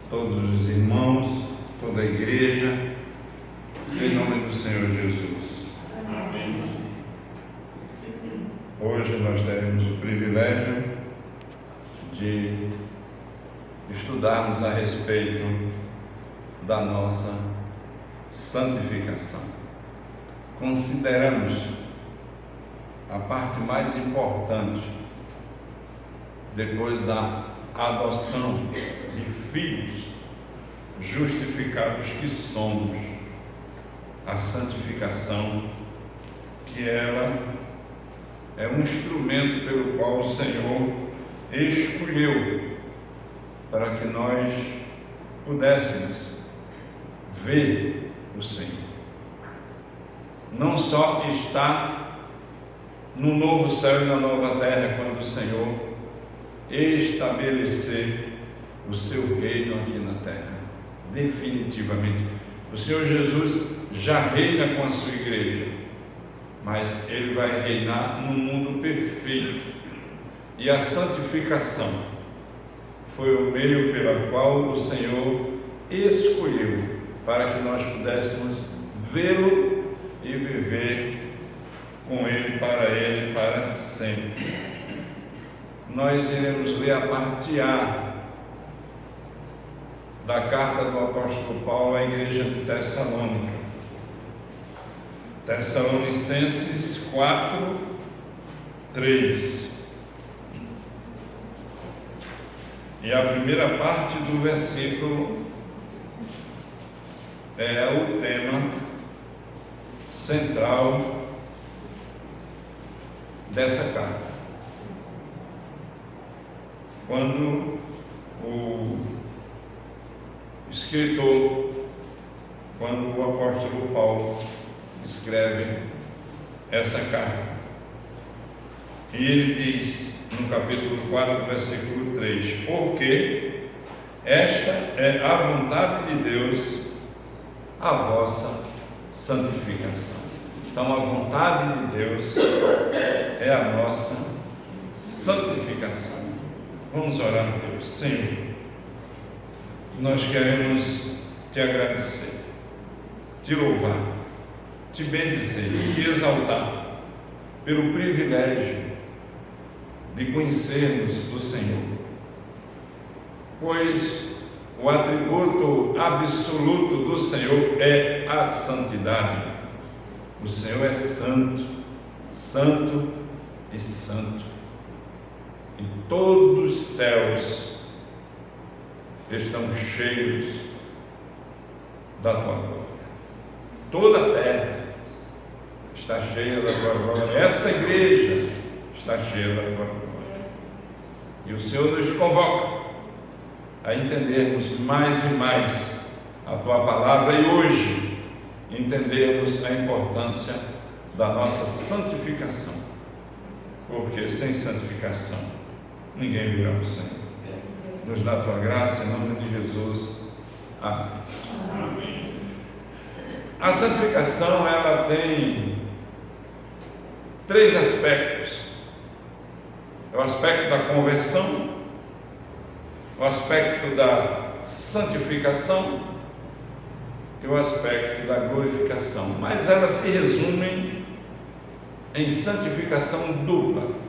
todos os irmãos, toda a igreja, em nome do Senhor Jesus. Amém. Hoje nós teremos o privilégio de estudarmos a respeito da nossa santificação. Consideramos a parte mais importante depois da adoção de filhos justificados que somos, a santificação, que ela é um instrumento pelo qual o Senhor escolheu para que nós pudéssemos ver o Senhor. Não só estar no novo céu e na nova terra quando o Senhor estabelecer o seu reino aqui na terra, definitivamente. O Senhor Jesus já reina com a sua igreja, mas Ele vai reinar num mundo perfeito, e a santificação foi o meio pelo qual o Senhor escolheu para que nós pudéssemos vê-lo e viver com Ele, para sempre. Nós iremos ler a parte A da carta do apóstolo Paulo à igreja de Tessalônica. Tessalonicenses 4:3. E a primeira parte do versículo é o tema central dessa carta. Quando o escritor, quando o apóstolo Paulo escreve essa carta, e ele diz no capítulo 4, versículo 3: porque esta é a vontade de Deus, a vossa santificação. Então a vontade de Deus é a nossa santificação. Vamos orar a Deus. Senhor, nós queremos te agradecer, te louvar, te bendizer, te exaltar pelo privilégio de conhecermos o Senhor, pois o atributo absoluto do Senhor é a santidade. O Senhor é santo, santo e santo. E todos os céus estão cheios da tua glória. Toda a terra está cheia da tua glória. Essa igreja está cheia da tua glória. E o Senhor nos convoca a entendermos mais e mais a tua palavra, e hoje entendermos a importância da nossa santificação, porque sem santificação ninguém virá ao Senhor. Nos dá a tua graça, em nome de Jesus. Amém. Amém. A santificação, ela tem três aspectos: o aspecto da conversão, o aspecto da santificação e o aspecto da glorificação, mas elas se resumem em santificação dupla.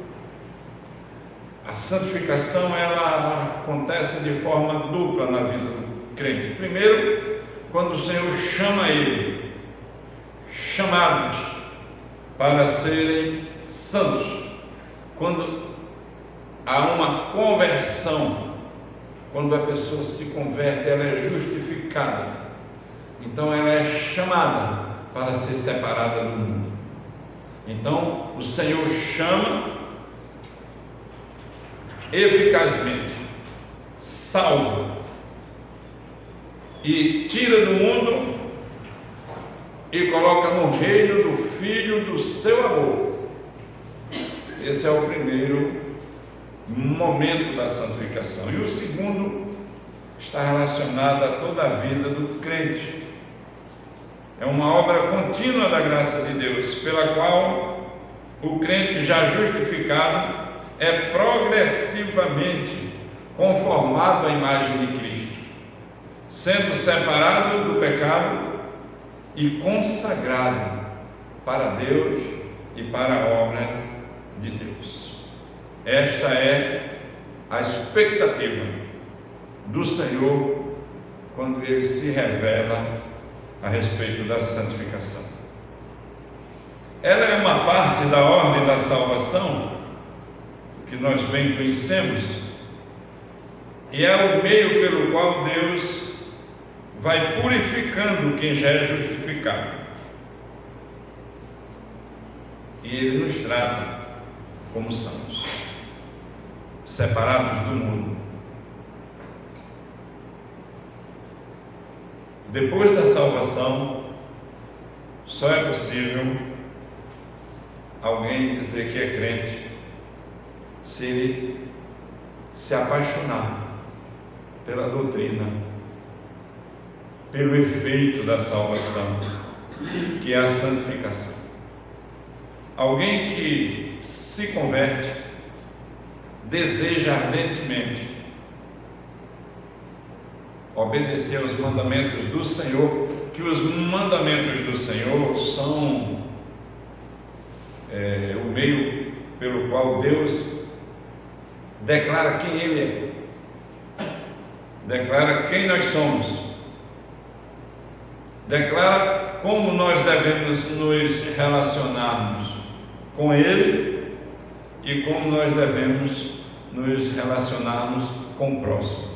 A santificação, ela acontece de forma dupla na vida do crente. Primeiro, quando o Senhor chama ele, chamados para serem santos. Quando há uma conversão, quando a pessoa se converte, ela é justificada. Então ela é chamada para ser separada do mundo. Então o Senhor chama eficazmente, salva e tira do mundo e coloca no reino do Filho do seu amor. Esse é o primeiro momento da santificação. E o segundo está relacionado a toda a vida do crente. É uma obra contínua da graça de Deus, pela qual o crente já justificado é progressivamente conformado à imagem de Cristo. sendo separado do pecado e consagrado para Deus e para a obra de Deus. Esta é a expectativa do Senhor quando Ele se revela a respeito da santificação. Ela é uma parte da ordem da salvação que nós bem conhecemos e é o meio pelo qual Deus vai purificando quem já é justificado. E Ele nos trata como santos, separados do mundo. Depois da salvação, só é possível alguém dizer que é crente se ele se apaixonar pela doutrina, pelo efeito da salvação, que é a santificação. Alguém que se converte deseja ardentemente obedecer aos mandamentos do Senhor, que os mandamentos do Senhor são o meio pelo qual Deus declara quem Ele é, declara quem nós somos, declara como nós devemos nos relacionarmos com Ele e como nós devemos nos relacionarmos com o próximo.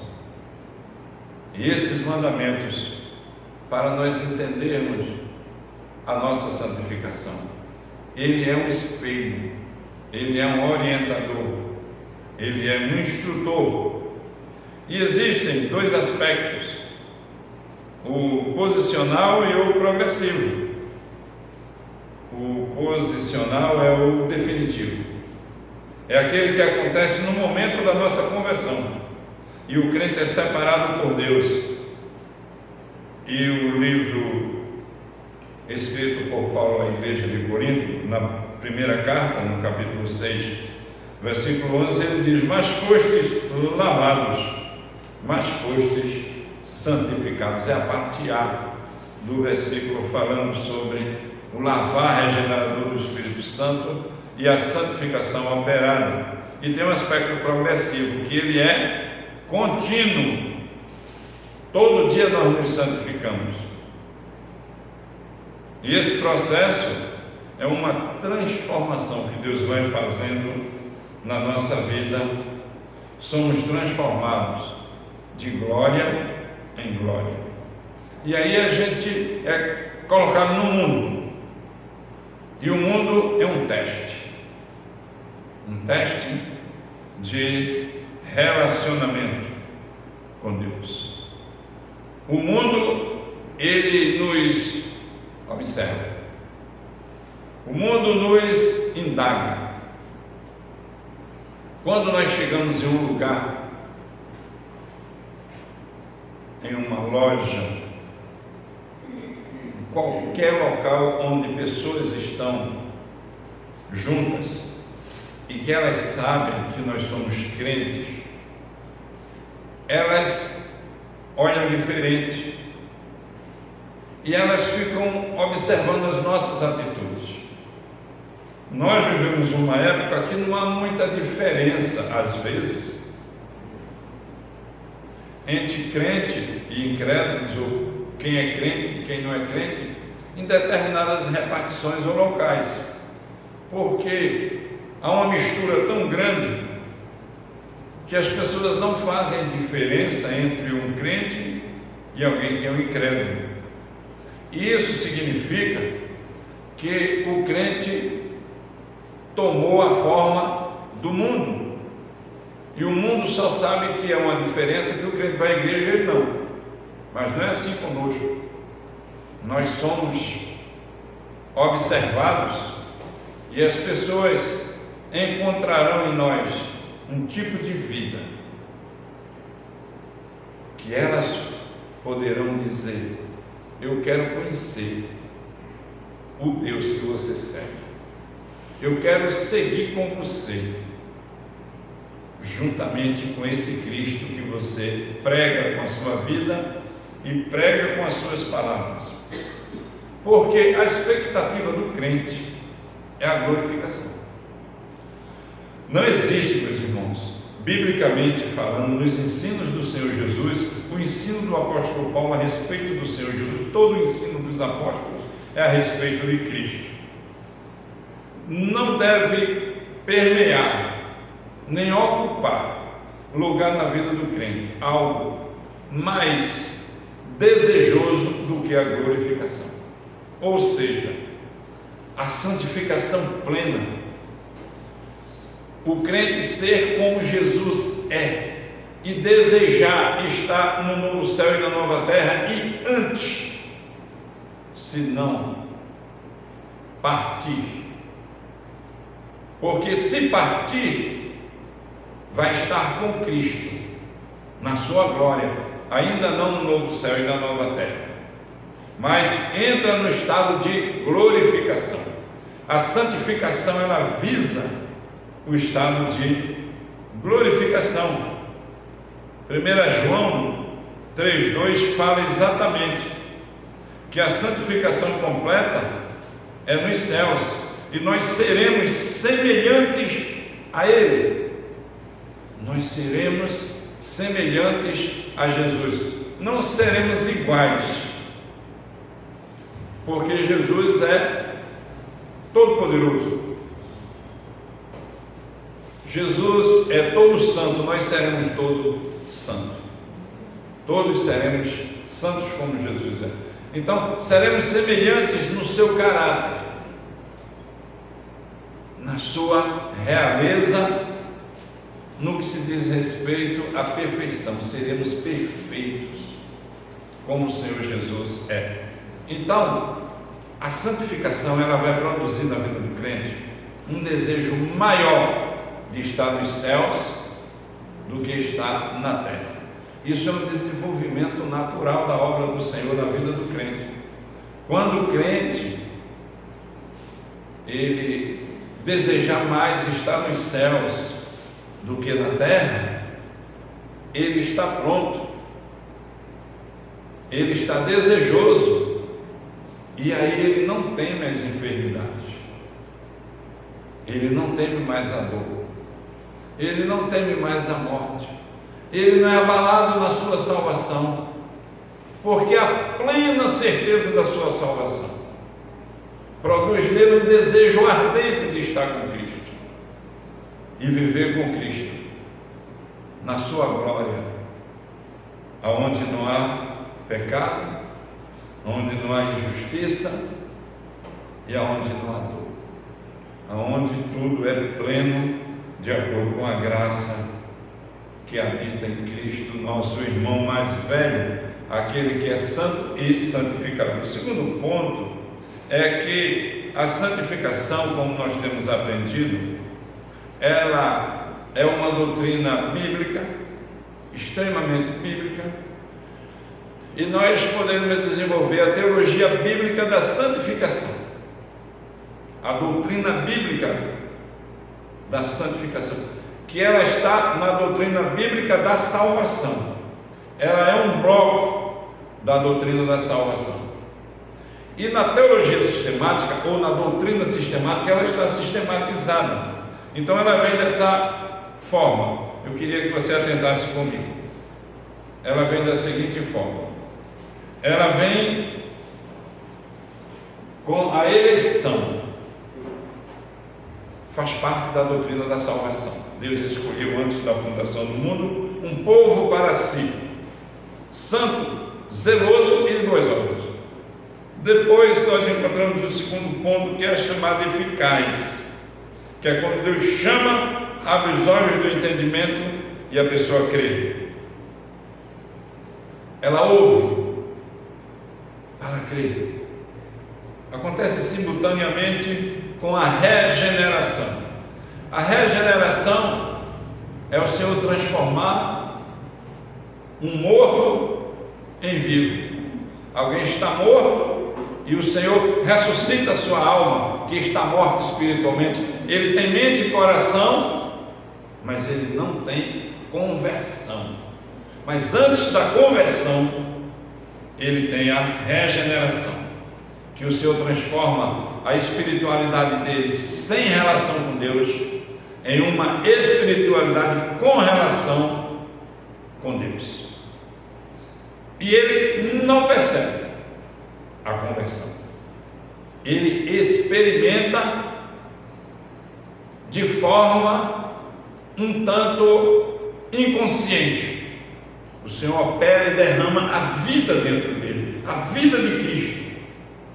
E esses mandamentos, para nós entendermos a nossa santificação, Ele é um espelho, Ele é um orientador, Ele é um instrutor. E existem dois aspectos, o posicional e o progressivo. O posicional é o definitivo, é aquele que acontece no momento da nossa conversão, e o crente é separado por Deus. E o livro escrito por Paulo à igreja de Corinto, na primeira carta, no capítulo 6, versículo 11, ele diz: mas fostes lavados, mas fostes santificados. É a parte A do versículo falando sobre o lavar regenerador do Espírito Santo e a santificação operada. E tem um aspecto progressivo, que ele é contínuo. Todo dia nós nos santificamos. E esse processo é uma transformação que Deus vai fazendo na nossa vida. Somos transformados de glória em glória. E aí a gente é colocado no mundo. E o mundo é um teste de relacionamento com Deus. O mundo, ele nos observa. O mundo nos indaga. Quando nós chegamos em um lugar, em uma loja, em qualquer local onde pessoas estão juntas e que elas sabem que nós somos crentes, elas olham diferente e elas ficam observando as nossas atitudes. Nós vivemos uma época que não há muita diferença, às vezes, entre crente e incrédulos, ou quem é crente e quem não é crente, em determinadas repartições ou locais, porque há uma mistura tão grande que as pessoas não fazem diferença entre um crente e alguém que é um incrédulo. E isso significa que o crente tomou a forma do mundo, e o mundo só sabe que é uma diferença que o crente vai à igreja e ele não. Mas não é assim conosco. Nós somos observados e as pessoas encontrarão em nós um tipo de vida que elas poderão dizer: eu quero conhecer o Deus que você segue, eu quero seguir com você, juntamente com esse Cristo que você prega com a sua vida e prega com as suas palavras. Porque a expectativa do crente é a glorificação. Não existe, meus irmãos, biblicamente falando, nos ensinos do Senhor Jesus, o ensino do apóstolo Paulo a respeito do Senhor Jesus, todo o ensino dos apóstolos é a respeito de Cristo. Não deve permear, nem ocupar lugar na vida do crente algo mais desejoso do que a glorificação. Ou seja, a santificação plena, o crente ser como Jesus é e desejar estar no novo céu e na nova terra, e antes, se não partir, porque se partir, vai estar com Cristo na sua glória, ainda não no novo céu e na nova terra, mas entra no estado de glorificação. A santificação, ela visa o estado de glorificação. 1 João 3,2 fala exatamente que a santificação completa é nos céus, e nós seremos semelhantes a Ele. Nós seremos semelhantes a Jesus. Não seremos iguais, porque Jesus é todo poderoso. Jesus é todo santo, nós seremos todo santo. Todos seremos santos como Jesus é. Então, seremos semelhantes no seu caráter, na sua realeza, no que se diz respeito à perfeição. Seremos perfeitos como o Senhor Jesus é. Então, a santificação, ela vai produzir na vida do crente um desejo maior de estar nos céus do que estar na terra. Isso é um desenvolvimento natural da obra do Senhor na vida do crente. Quando o crente ele desejar mais estar nos céus do que na terra, ele está pronto, ele está desejoso, e aí ele não teme as enfermidades, ele não teme mais a dor, ele não teme mais a morte, ele não é abalado na sua salvação, porque a plena certeza da sua salvação produz nele um desejo ardente de estar com Cristo e viver com Cristo na sua glória, aonde não há pecado, onde não há injustiça e aonde não há dor, aonde tudo é pleno de acordo com a graça que habita em Cristo, nosso irmão mais velho, aquele que é santo e santificado. O segundo ponto é que a santificação, como nós temos aprendido, ela é uma doutrina bíblica, extremamente bíblica, e nós podemos desenvolver a teologia bíblica da santificação, a doutrina bíblica da santificação, que ela está na doutrina bíblica da salvação. Ela é um bloco da doutrina da salvação. E na teologia sistemática, ou na doutrina sistemática, ela está sistematizada. Então ela vem dessa forma. Eu queria que você atentasse comigo. Ela vem da seguinte forma: ela vem com a eleição, faz parte da doutrina da salvação. Deus escolheu antes da fundação do mundo um povo para si, santo, zeloso e corajoso. Depois nós encontramos o segundo ponto, que é a chamada eficaz, que é quando Deus chama, abre os olhos do entendimento e a pessoa crê. Ela ouve para crer. Acontece simultaneamente com a regeneração. A regeneração é o Senhor transformar um morto em vivo. Alguém está morto e o Senhor ressuscita a sua alma, que está morta espiritualmente. Ele tem mente e coração, mas ele não tem conversão. Mas antes da conversão, ele tem a regeneração, que o Senhor transforma a espiritualidade dele sem relação com Deus em uma espiritualidade com relação com Deus. E ele não percebe a conversão. Ele experimenta de forma um tanto inconsciente. O Senhor opera e derrama a vida dentro dele, a vida de Cristo,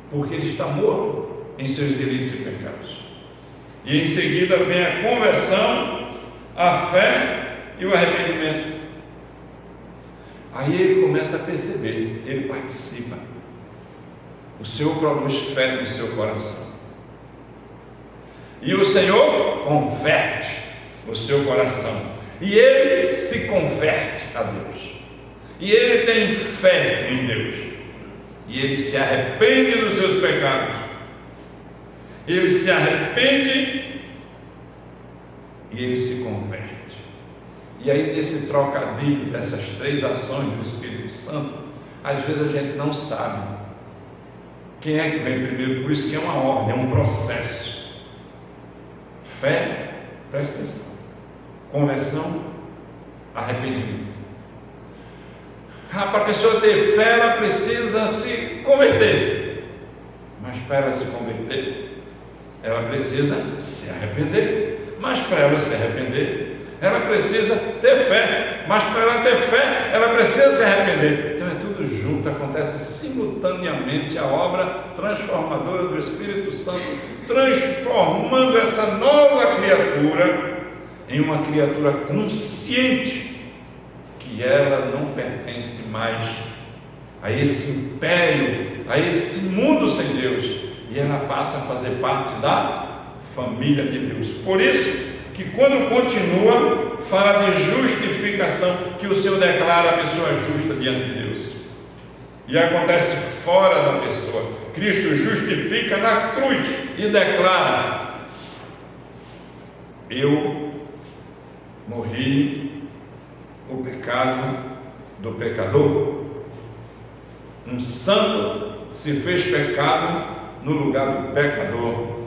porque ele está morto em seus delitos e pecados. E em seguida vem a conversão, a fé e o arrependimento. Aí ele começa a perceber, ele participa. O Senhor produz fé no seu coração. E o Senhor converte o seu coração. E ele se converte a Deus. E ele tem fé em Deus. E ele se arrepende dos seus pecados. Ele se arrepende e ele se converte. E aí, nesse trocadilho dessas três ações do Espírito Santo, às vezes a gente não sabe quem é que vem primeiro. Por isso que é uma ordem, é um processo. Fé, presta atenção. Conversão, arrependimento. Para a pessoa ter fé, ela precisa se converter. Mas para ela se converter, ela precisa se arrepender. Mas para ela se arrepender, ela precisa ter fé. Mas para ela ter fé, ela precisa se arrepender. Então é tudo junto, acontece simultaneamente a obra transformadora do Espírito Santo, transformando essa nova criatura em uma criatura consciente que ela não pertence mais a esse império, a esse mundo sem Deus, e ela passa a fazer parte da família de Deus. Por isso que quando continua, fala de justificação, que o Senhor declara a pessoa justa diante de Deus. E acontece fora da pessoa. Cristo justifica na cruz e declara: eu morri o pecado do pecador. Um santo se fez pecado no lugar do pecador,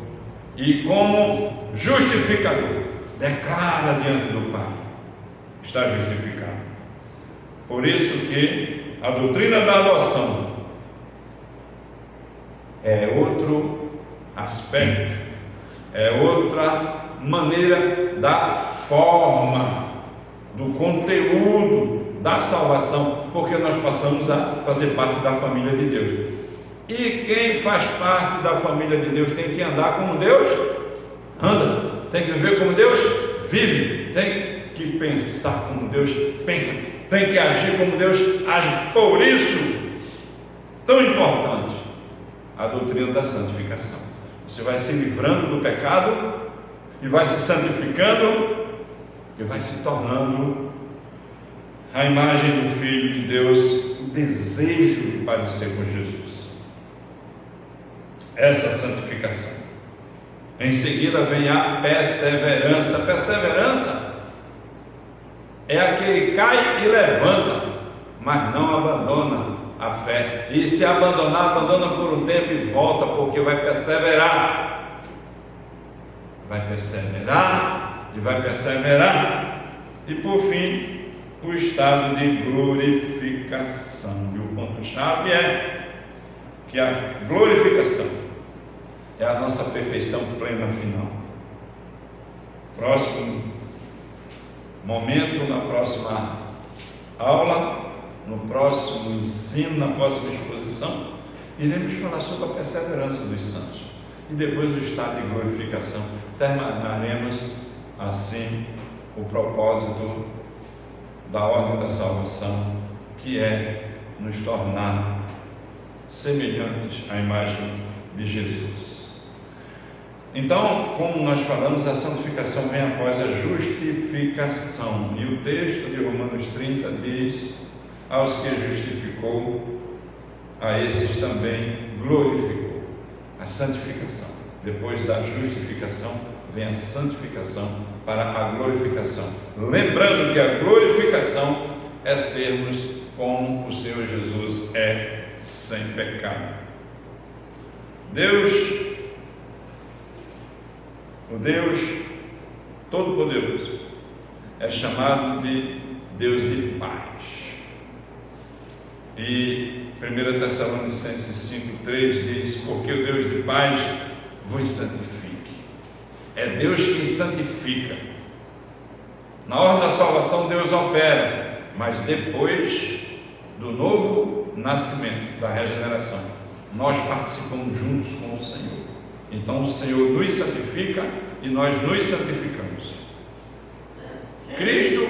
e como justificador declara diante do Pai: está justificado. Por isso que a doutrina da adoção é outro aspecto, é outra maneira da forma, do conteúdo da salvação, porque nós passamos a fazer parte da família de Deus. E quem faz parte da família de Deus tem que andar como Deus anda, tem que viver como Deus vive, tem que pensar como Deus pensa, tem que agir como Deus age. Por isso, tão importante a doutrina da santificação. Você vai se livrando do pecado e vai se santificando e vai se tornando a imagem do Filho de Deus, o desejo de parecer com Jesus. Essa santificação. Em seguida vem a perseverança. A perseverança é aquele que cai e levanta, mas não abandona a fé. E se abandonar, abandona por um tempo e volta, porque vai perseverar. Vai perseverar e vai perseverar. E por fim, o estado de glorificação. E o ponto-chave é que a glorificação é a nossa perfeição plena final. Próximo momento, na próxima aula, no próximo ensino, na próxima exposição, iremos falar sobre a perseverança dos santos. E depois o estado de glorificação. Terminaremos assim o propósito da ordem da salvação, que é nos tornar semelhantes à imagem de Jesus. Então, como nós falamos, a santificação vem após a justificação. E o texto de Romanos 30 diz: aos que justificou, a esses também glorificou. A santificação. Depois da justificação vem a santificação para a glorificação. Lembrando que a glorificação é sermos como o Senhor Jesus é sem pecado. Deus, o Deus Todo-Poderoso, é chamado de Deus de paz. E 1 Tessalonicenses 5,3 diz: porque o Deus de paz vos santifique. É Deus quem santifica. Na hora da salvação Deus opera, mas depois do novo nascimento, da regeneração, nós participamos juntos com o Senhor. Então o Senhor nos santifica e nós nos santificamos. Cristo,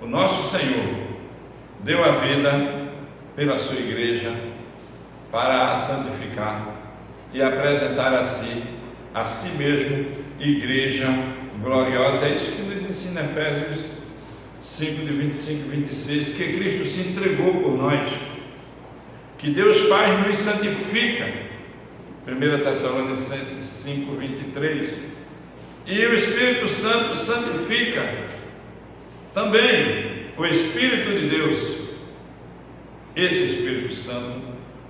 o nosso Senhor, deu a vida pela sua igreja para a santificar e apresentar a si mesmo igreja gloriosa. É isso que nos ensina Efésios 5, de 25 e 26, que Cristo se entregou por nós, que Deus Pai nos santifica, 1 Tessalonicenses 5, 23, e o Espírito Santo santifica também. O Espírito de Deus, esse Espírito Santo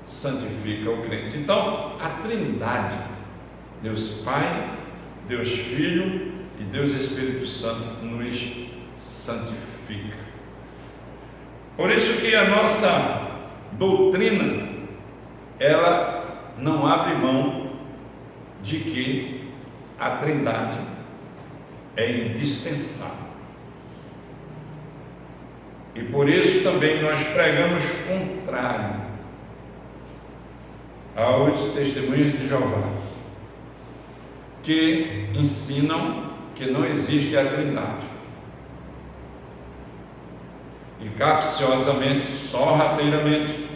santifica o crente. Então a Trindade, Deus Pai, Deus Filho e Deus Espírito Santo, nos santifica. Por isso que a nossa doutrina, ela não abre mão de que a Trindade é indispensável. E por isso também nós pregamos contrário aos testemunhos de Jeová, que ensinam que não existe a Trindade. E capciosamente, sorrateiramente,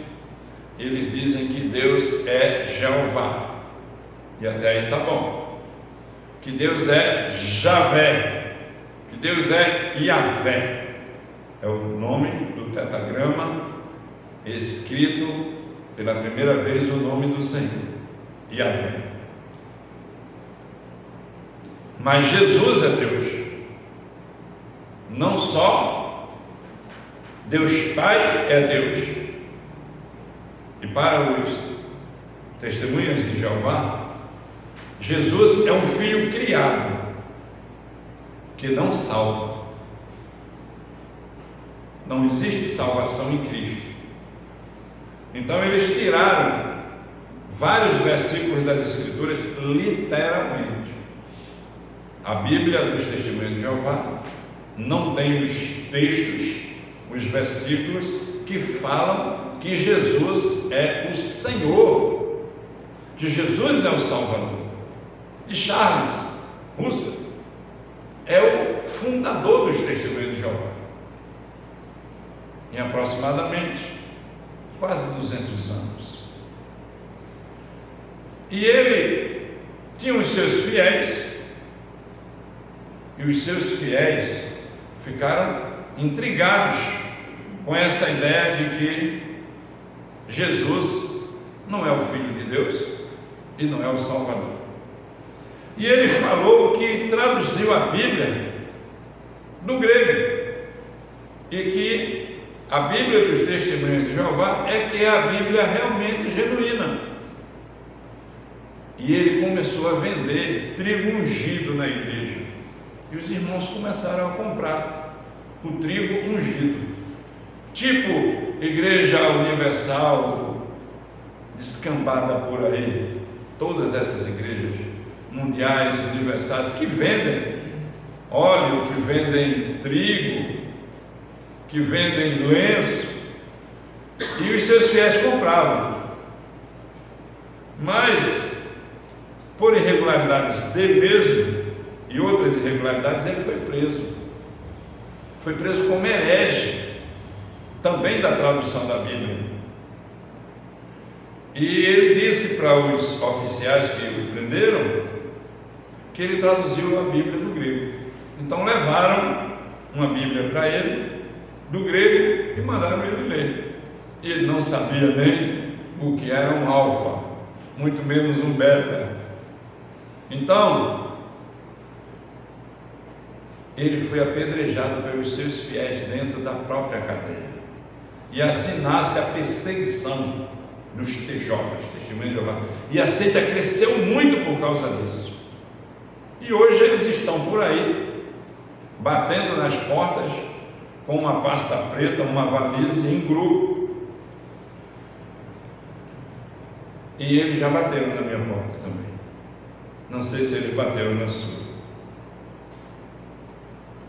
eles dizem que Deus é Jeová. E até aí está bom. Que Deus é Javé. Que Deus é Iavé. É o nome do tetragrama escrito pela primeira vez o nome do Senhor, Iavé. Mas Jesus é Deus. Não só Deus Pai é Deus. E para os testemunhas de Jeová, Jesus é um filho criado que não salva. Não existe salvação em Cristo. Então eles tiraram vários versículos das Escrituras literalmente. A Bíblia dos Testemunhos de Jeová não tem os textos, os versículos que falam que Jesus é o Senhor, que Jesus é o Salvador. E Charles Russell é o fundador dos Testemunhos de Jeová, em aproximadamente quase 200 anos. E ele tinha os seus fiéis, e os seus fiéis ficaram intrigados com essa ideia de que Jesus não é o Filho de Deus e não é o Salvador. E ele falou que traduziu a Bíblia do grego, e que a Bíblia dos Testemunhos de Jeová é que é a Bíblia realmente genuína. E ele começou a vender trigo ungido na igreja, e os irmãos começaram a comprar o trigo ungido, tipo Igreja Universal descambada por aí, todas essas igrejas mundiais, universais, que vendem óleo, que vendem trigo, que vendem lenço, e os seus fiéis compravam. Mas por irregularidades dele mesmo e outras irregularidades, ele foi preso como herege também da tradução da Bíblia. E ele disse para os oficiais que o prenderam que ele traduziu a Bíblia do grego. Então levaram uma Bíblia para ele do grego e mandaram ele ler. E ele não sabia nem o que era um alfa, muito menos um beta. Então ele foi apedrejado pelos seus fiéis dentro da própria cadeia. E assim nasce a perseguição dos TJs, Testemunho de Jeová. E a seita cresceu muito por causa disso. E hoje eles estão por aí, batendo nas portas, com uma pasta preta, uma valise em grupo. E eles já bateram na minha porta também. Não sei se eles bateram na sua.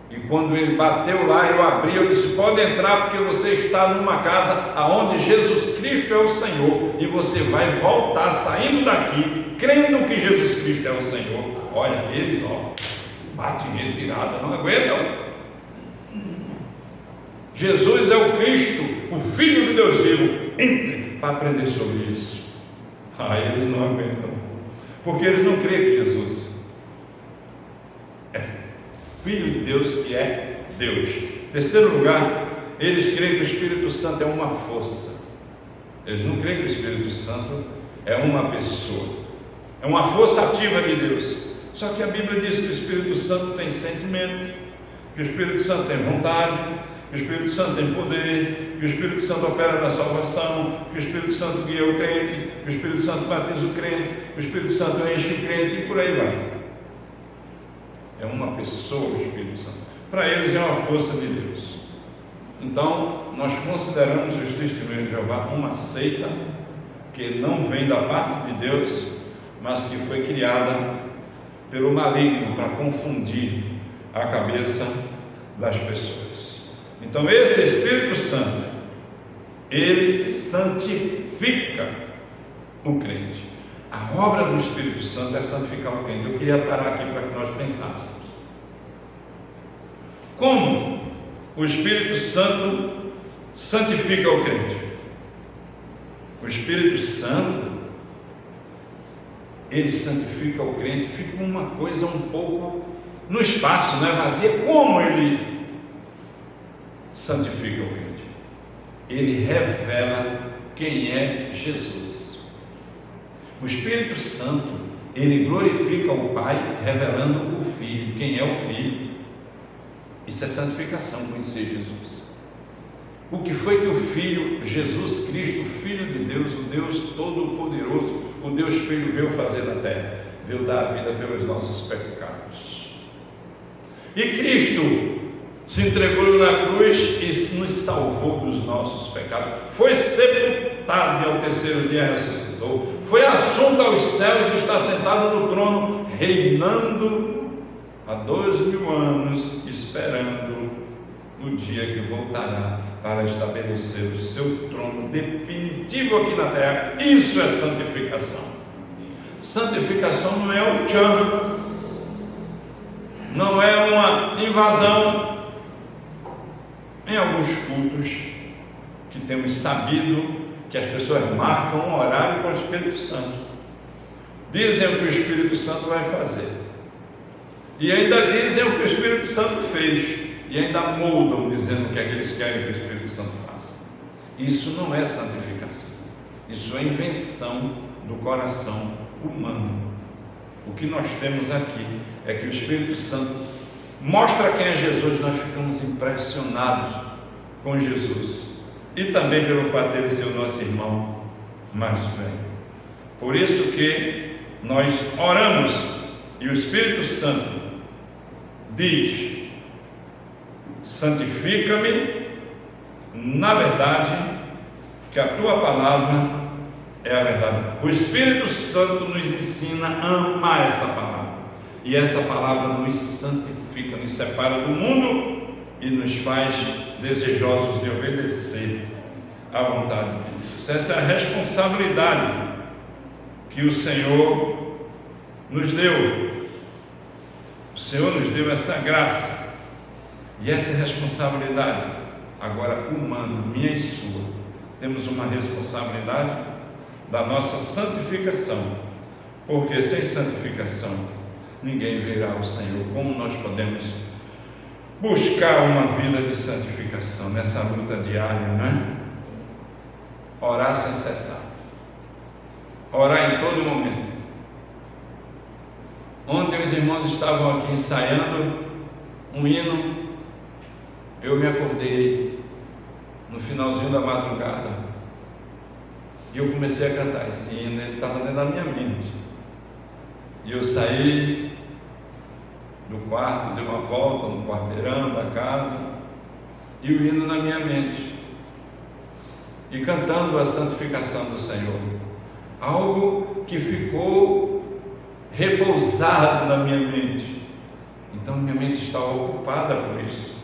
E quando ele bateu lá, eu abri, eu disse: pode entrar, porque você está numa casa aonde Jesus Cristo é o Senhor, e você vai voltar saindo daqui, crendo que Jesus Cristo é o Senhor. Olha, eles, bate em retirada, não aguentam. Jesus é o Cristo, o Filho de Deus vivo. Entre para aprender sobre isso. Eles não aguentam, porque eles não creem que Jesus é Filho de Deus, que é Deus. Terceiro lugar, eles creem que o Espírito Santo é uma força. Eles não creem que o Espírito Santo é uma pessoa, é uma força ativa de Deus. Só que a Bíblia diz que o Espírito Santo tem sentimento, que o Espírito Santo tem vontade, que o Espírito Santo tem poder, que o Espírito Santo opera na salvação, que o Espírito Santo guia o crente, que o Espírito Santo batiza o crente, que o Espírito Santo enche o crente, e por aí vai. É uma pessoa o Espírito Santo. Para eles é uma força de Deus. Então, nós consideramos os Testemunhos de Jeová uma seita que não vem da parte de Deus, mas que foi criada pelo maligno para confundir a cabeça das pessoas. Então, esse Espírito Santo, ele santifica o crente. A obra do Espírito Santo é santificar o crente. Eu queria parar aqui para que nós pensássemos. Como o Espírito Santo santifica o crente? O Espírito Santo, ele santifica o crente. Fica uma coisa um pouco no espaço, não é vazia. Como ele santifica o crente? Ele revela quem é Jesus. O Espírito Santo, ele glorifica o Pai, revelando o Filho. Quem é o Filho? Isso é santificação, conhecer Jesus. O que foi que o Filho, Jesus Cristo, o Filho de Deus, o Deus Todo-Poderoso, o Deus Filho, veio fazer na terra? Veio dar a vida pelos nossos pecados. E Cristo se entregou na cruz e nos salvou dos nossos pecados. Foi sepultado e ao terceiro dia ressuscitou. Foi assunto aos céus e está sentado no trono, reinando há 2000 anos, esperando o dia que voltará para estabelecer o seu trono definitivo aqui na terra. Isso é santificação. Santificação não é o tchan, não é uma invasão. Em alguns cultos que temos sabido que as pessoas marcam um horário com o Espírito Santo, dizem o que o Espírito Santo vai fazer, e ainda dizem o que o Espírito Santo fez, e ainda moldam dizendo o que é que eles querem que o Espírito Santo faça. Isso não é santificação, isso é invenção do coração humano. O que nós temos aqui é que o Espírito Santo mostra quem é Jesus. Nós ficamos impressionados com Jesus, e também pelo fato dele ser o nosso irmão mais velho. Por isso que nós oramos, e o Espírito Santo diz: santifica-me na verdade, que a tua palavra é a verdade. O Espírito Santo nos ensina a amar essa palavra, e essa palavra nos santifica, nos separa do mundo e nos faz desejosos de obedecer à vontade de Deus. Essa é a responsabilidade que o Senhor nos deu. O Senhor nos deu essa graça, e essa responsabilidade agora humana, minha e sua. Temos uma responsabilidade da nossa santificação, porque sem santificação ninguém verá o Senhor. Como nós podemos buscar uma vida de santificação nessa luta diária, né? Orar sem cessar, orar em todo momento. Ontem os irmãos estavam aqui ensaiando um hino. Eu me acordei no finalzinho da madrugada, e eu comecei a cantar esse hino. Ele estava dentro da minha mente, e eu saí do quarto, dei uma volta no quarteirão da casa, e o hino na minha mente, e cantando a santificação do Senhor, algo que ficou repousado na minha mente. Então minha mente está ocupada por isso.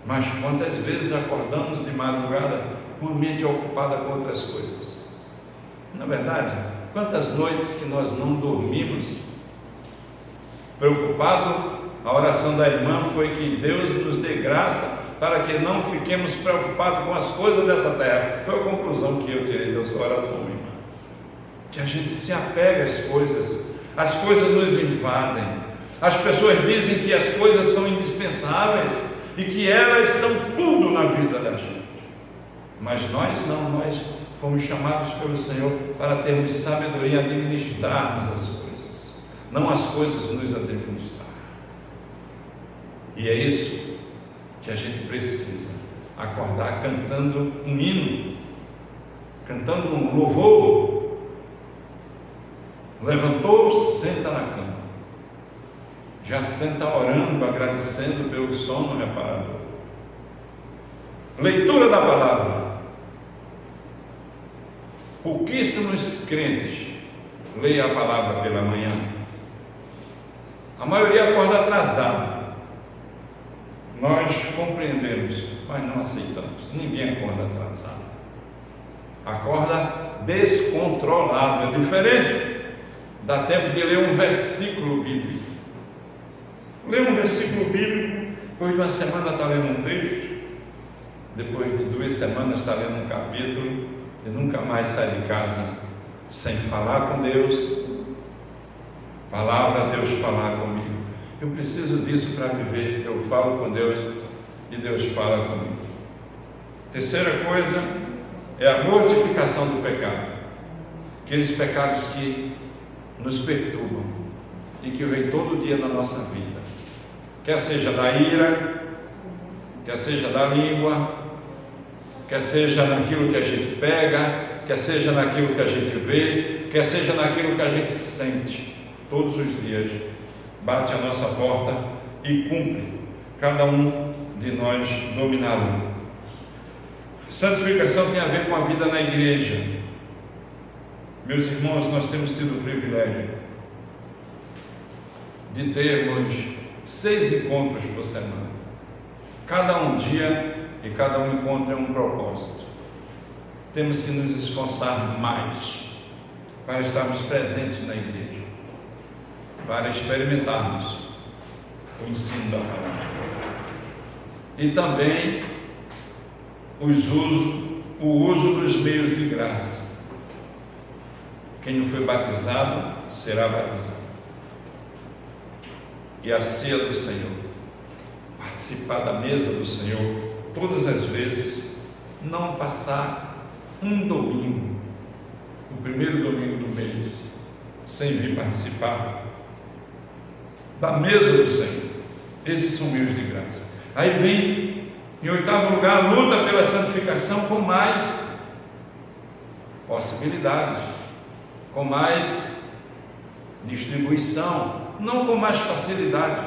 Mas quantas vezes acordamos de madrugada com a mente ocupada com outras coisas? Na verdade, quantas noites que nós não dormimos preocupado? A oração da irmã foi que Deus nos dê graça para que não fiquemos preocupados com as coisas dessa terra. Foi a conclusão que eu tirei da sua oração, irmã. Que a gente se apega às coisas nos invadem. As pessoas dizem que as coisas são indispensáveis e que elas são tudo na vida da gente. Mas nós não, nós fomos chamados pelo Senhor para termos sabedoria, administrarmos as coisas, não as coisas nos administrar. E é isso que a gente precisa, acordar cantando um hino, cantando um louvor. Levantou, senta na cama, já senta orando, agradecendo pelo sono reparador. Leitura da palavra. Pouquíssimos crentes leem a palavra pela manhã. A maioria acorda atrasado. Nós compreendemos, mas não aceitamos. Ninguém acorda atrasado. Acorda descontrolado, é diferente. Dá tempo de ler um versículo bíblico. Lê um versículo bíblico, depois de uma semana está lendo um texto, depois de 2 semanas está lendo um capítulo, e nunca mais sai de casa sem falar com Deus. Palavra, Deus falar comigo. Eu preciso disso para viver. Eu falo com Deus e Deus fala comigo. Terceira coisa é a mortificação do pecado. Aqueles pecados que nos perturbam e que vem todo dia na nossa vida, quer seja da ira, quer seja da língua, quer seja naquilo que a gente pega, quer seja naquilo que a gente vê, quer seja naquilo que a gente sente. Todos os dias bate a nossa porta e cumpre cada um de nós dominá-lo. Santificação tem a ver com a vida na igreja. Meus irmãos, nós temos tido o privilégio de termos 6 encontros por semana. Cada um dia e cada um encontro é um propósito. Temos que nos esforçar mais para estarmos presentes na igreja, para experimentarmos o ensino da palavra. E também o uso dos meios de graça. Quem não foi batizado, será batizado. E a ceia do Senhor, participar da mesa do Senhor, todas as vezes, não passar um domingo, o primeiro domingo do mês, sem vir participar da mesa do Senhor. Esses são meios de graça. Aí vem, em 8º lugar, a luta pela santificação com mais possibilidades, com mais distribuição, não com mais facilidade,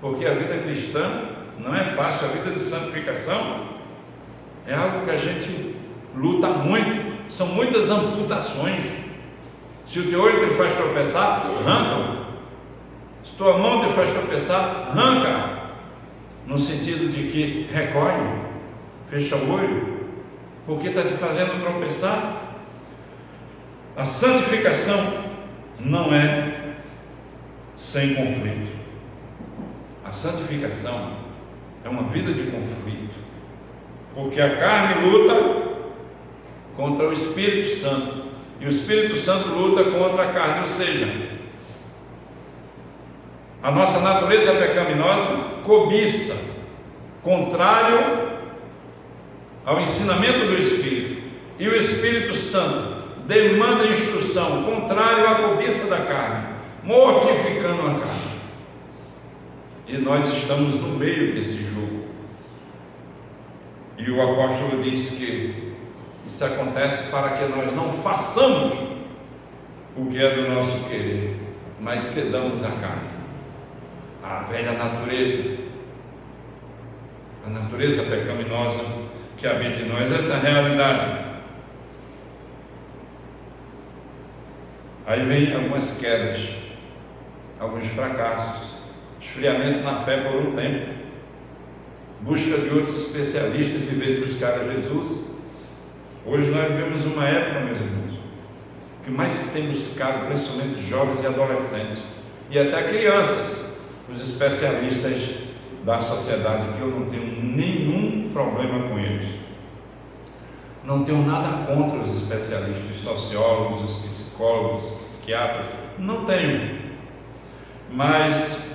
porque a vida cristã não é fácil. A vida de santificação é algo que a gente luta muito, são muitas amputações. Se o teu olho te faz tropeçar, arranca. Se tua mão te faz tropeçar, arranca, no sentido de que recolhe, fecha o olho, porque está te fazendo tropeçar. A santificação não é sem conflito. A santificação é uma vida de conflito, porque a carne luta contra o Espírito Santo e o Espírito Santo luta contra a carne, ou seja, a nossa natureza pecaminosa cobiça, contrário ao ensinamento do Espírito, e o Espírito Santo demanda instrução, contrário à cobiça da carne, mortificando a carne. E nós estamos no meio desse jogo. E o apóstolo diz que isso acontece para que nós não façamos o que é do nosso querer, mas cedamos a carne, a velha natureza, a natureza pecaminosa que habita em nós. Essa é a realidade. Aí vem algumas quedas, alguns fracassos, esfriamento na fé por um tempo, busca de outros especialistas de vez de buscar a Jesus. Hoje nós vivemos uma época, meus irmãos, que mais se tem buscado, principalmente jovens e adolescentes, e até crianças, os especialistas da sociedade, que eu não tenho nenhum problema com eles. Não tenho nada contra os especialistas, os sociólogos, os psicólogos, os psiquiatras, não tenho. Mas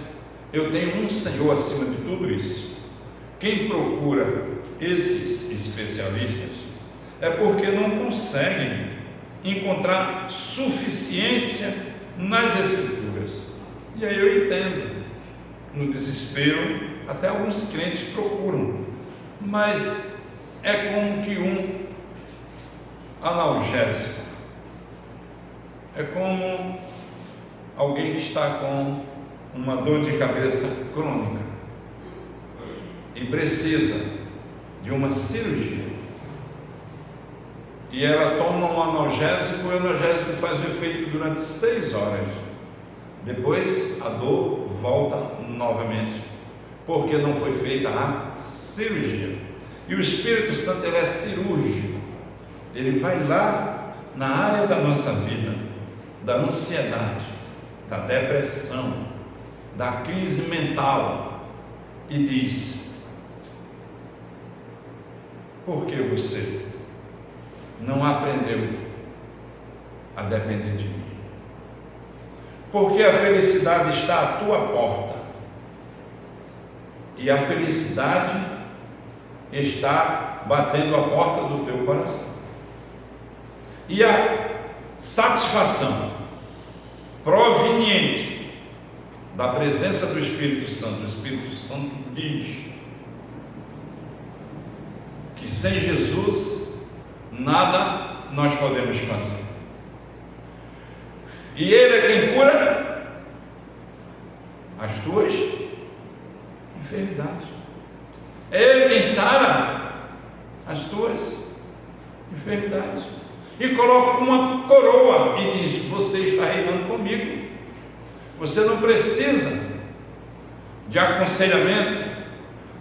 eu tenho um Senhor acima de tudo isso. Quem procura esses especialistas é porque não conseguem encontrar suficiência nas Escrituras. E aí eu entendo, no desespero, até alguns crentes procuram, mas é como que um analgésico, é como alguém que está com uma dor de cabeça crônica e precisa de uma cirurgia, e ela toma um analgésico, o analgésico faz o efeito durante 6 horas, depois a dor volta novamente, porque não foi feita a cirurgia. E o Espírito Santo, ele é cirúrgico, ele vai lá na área da nossa vida, da ansiedade, da depressão, da crise mental, e diz: por que você não aprendeu a depender de mim? Porque a felicidade está à tua porta, e a felicidade está batendo a porta do teu coração, e a satisfação proveniente da presença do Espírito Santo, o Espírito Santo diz que sem Jesus nada nós podemos fazer, e Ele é quem cura as tuas enfermidades, é Ele quem sara as tuas enfermidades, e coloca uma coroa e diz: você está reinando comigo. Você não precisa de aconselhamento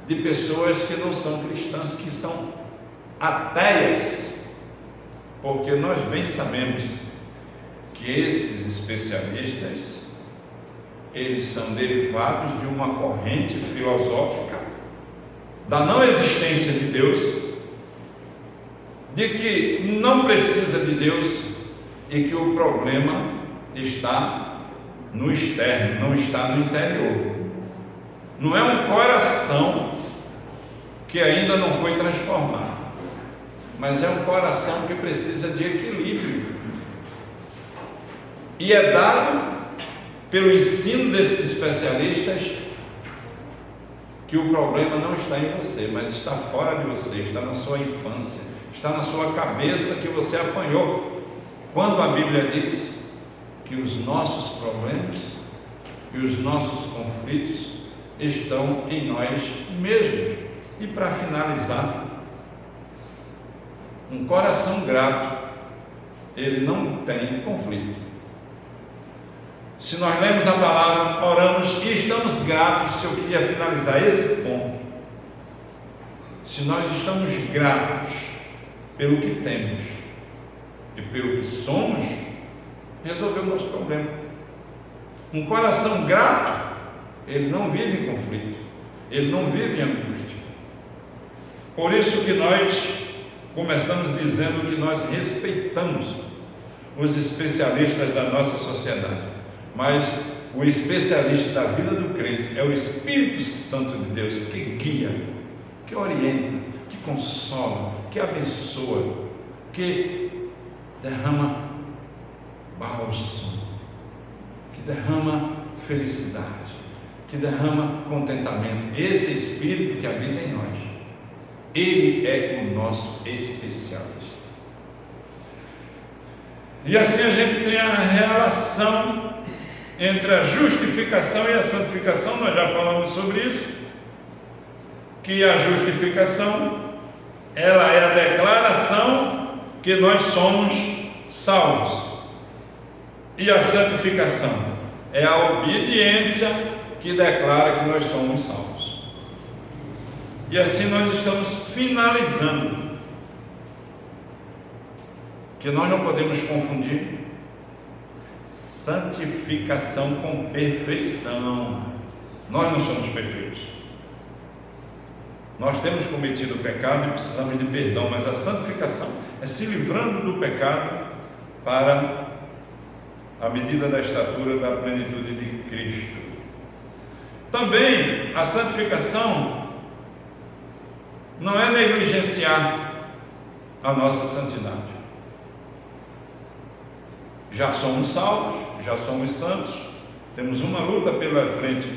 de pessoas que não são cristãs, que são ateias, porque nós bem sabemos que esses especialistas, eles são derivados de uma corrente filosófica da não existência de Deus, de que não precisa de Deus e que o problema está no externo, não está no interior. Não é um coração que ainda não foi transformado, mas é um coração que precisa de equilíbrio, e é dado pelo ensino desses especialistas que o problema não está em você, mas está fora de você, está na sua infância, está na sua cabeça, que você apanhou, quando a Bíblia diz que os nossos problemas e os nossos conflitos estão em nós mesmos. E para finalizar, um coração grato, ele não tem conflito. Se nós lemos a palavra, oramos e estamos gratos, se eu queria finalizar esse ponto, se nós estamos gratos pelo que temos e pelo que somos, resolveu o nosso problema. Um coração grato, ele não vive em conflito, ele não vive em angústia. Por isso que nós começamos dizendo que nós respeitamos os especialistas da nossa sociedade, mas o especialista da vida do crente é o Espírito Santo de Deus, que guia, que orienta, que consola, que abençoa, que derrama bálsamo, que derrama felicidade, que derrama contentamento. Esse Espírito que habita em nós, Ele é o nosso especialista. E assim a gente tem a relação entre a justificação e a santificação. Nós já falamos sobre isso, que a justificação, ela é a declaração que nós somos salvos, e a santificação é a obediência que declara que nós somos salvos. E assim nós estamos finalizando, que nós não podemos confundir santificação com perfeição. Nós não somos perfeitos. Nós temos cometido pecado e precisamos de perdão, mas a santificação é se livrando do pecado para a medida da estatura da plenitude de Cristo. Também a santificação não é negligenciar a nossa santidade. Já somos salvos, já somos santos, temos uma luta pela frente.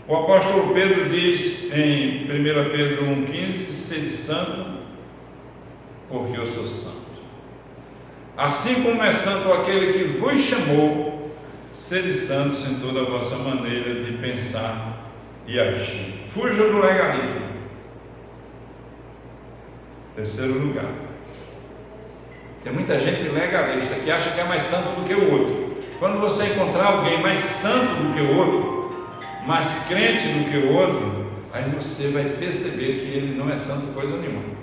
O apóstolo Pedro diz em 1 Pedro 1,15: sede santo, porque eu sou santo. Assim como é santo aquele que vos chamou, sede santos em toda a vossa maneira de pensar e agir. Fuja do legalismo. Terceiro lugar, tem muita gente legalista que acha que é mais santo do que o outro. Quando você encontrar alguém mais santo do que o outro, mais crente do que o outro, aí você vai perceber que ele não é santo coisa nenhuma.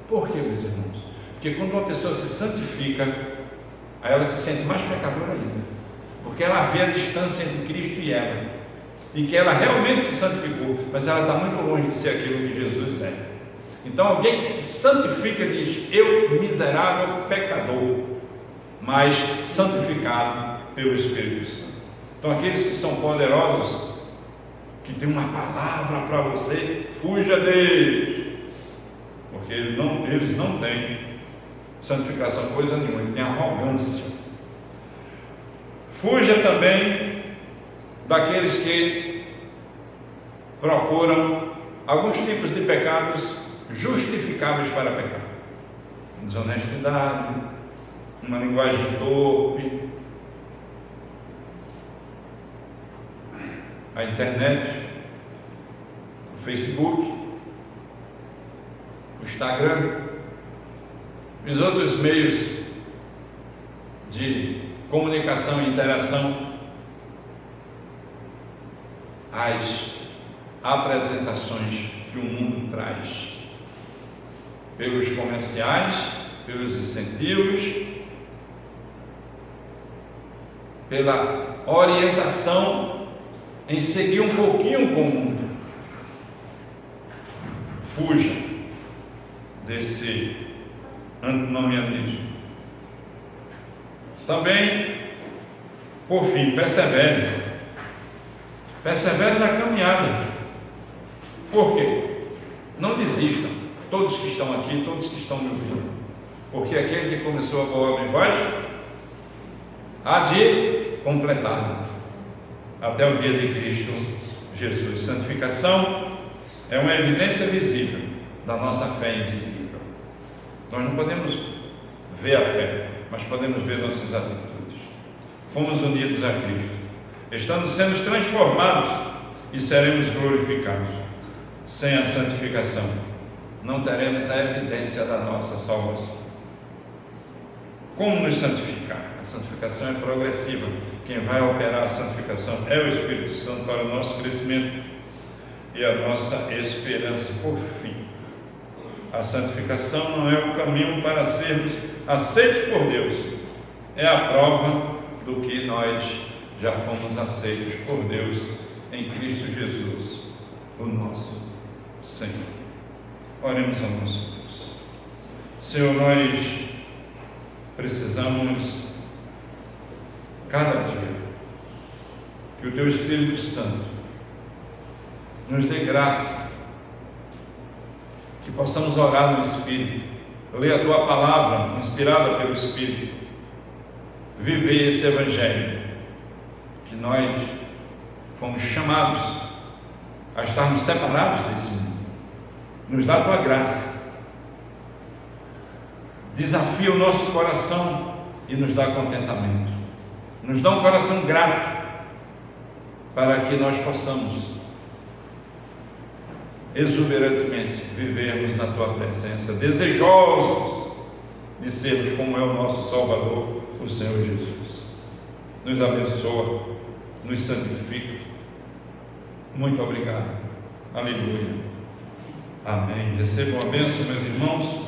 Por quê, meus irmãos? Porque quando uma pessoa se santifica, aí ela se sente mais pecadora ainda, porque ela vê a distância entre Cristo e ela, e que ela realmente se santificou, mas ela está muito longe de ser aquilo que Jesus é. Então alguém que se santifica diz: eu, miserável pecador, mas santificado pelo Espírito Santo. Então aqueles que são poderosos, que tem uma palavra para você, fuja deles, porque eles não têm santificação coisa nenhuma, eles têm arrogância. Fuja também daqueles que procuram alguns tipos de pecados justificáveis para pecar: desonestidade, uma linguagem torpe, a internet, o Facebook, o Instagram, os outros meios de comunicação e interação, as apresentações que o mundo traz, pelos comerciais, pelos incentivos, pela orientação em seguir um pouquinho com o mundo. Fuja desse antinomianismo. Também, por fim, persevere na caminhada. Por quê? Não desistam. Todos que estão aqui, todos que estão me ouvindo, porque aquele que começou a boa obra em vós há de completá-la até o dia de Cristo Jesus. Santificação é uma evidência visível da nossa fé invisível. Nós não podemos ver a fé, mas podemos ver nossas atitudes. Fomos unidos a Cristo, estamos sendo transformados e seremos glorificados. Sem a santificação não teremos a evidência da nossa salvação. Como nos santificar? A santificação é progressiva. Quem vai operar a santificação é o Espírito Santo para o nosso crescimento e a nossa esperança. Por fim, a santificação não é o caminho para sermos aceitos por Deus, é a prova do que nós já fomos aceitos por Deus em Cristo Jesus, o nosso Senhor. Oremos ao nosso Deus. Senhor, nós precisamos cada dia que o Teu Espírito Santo nos dê graça, que possamos orar no Espírito, ler a Tua palavra inspirada pelo Espírito, viver esse Evangelho que nós fomos chamados a estarmos separados desse mundo, nos dá a tua graça, desafia o nosso coração e nos dá contentamento, nos dá um coração grato, para que nós possamos exuberantemente vivermos na tua presença, desejosos de sermos como é o nosso Salvador, o Senhor Jesus. Nos abençoa, nos santifica. Muito obrigado. Aleluia. Amém. Recebam a bênção, meus irmãos.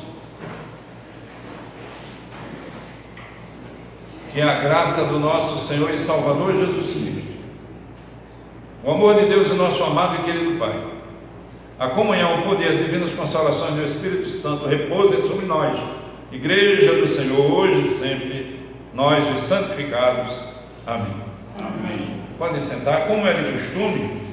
Que a graça do nosso Senhor e Salvador Jesus Cristo, o amor de Deus e nosso amado e querido Pai, a comunhão, o poder e as divinas consolações do Espírito Santo repousem sobre nós, Igreja do Senhor, hoje e sempre, nós os santificados. Amém. Amém. Podem sentar, como é de costume.